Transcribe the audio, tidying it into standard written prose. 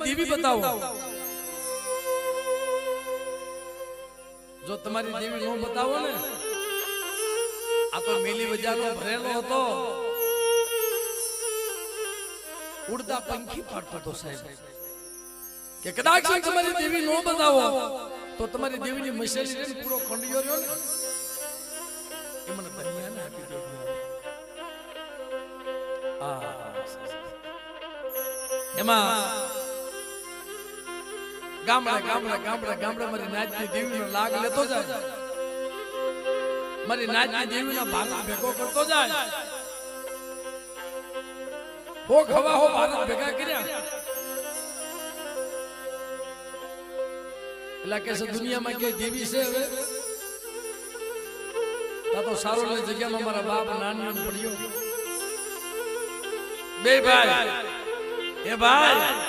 દેવી બતાવો જો તમારી દેવી નો બતાવો ને આ તો મેલી બજારનો ભરેલો હતો ઉડતા પંખી પાડતો હતો સાહેબ કે કદાચ તમારી દેવી નો બતાવો તો તમારી દેવીની મશેલી લઈને પૂરો ખંડિયો રહ્યો ને એ મને દરિયાને આપી દો એમાં ગામડે મારી નાચની દેવીનો લાગ લેતો જાય મારી નાચની દેવીના ભારત ભેગો કરતો જાય હો ખવા હો ભારત ભેગા કર્યા એટલે કે છે દુનિયામાં કે દેવી છે હવે તો સારો લે જગ્યામાં મારા બાપ નાની પડ્યો બે ભાઈ એ ભાઈ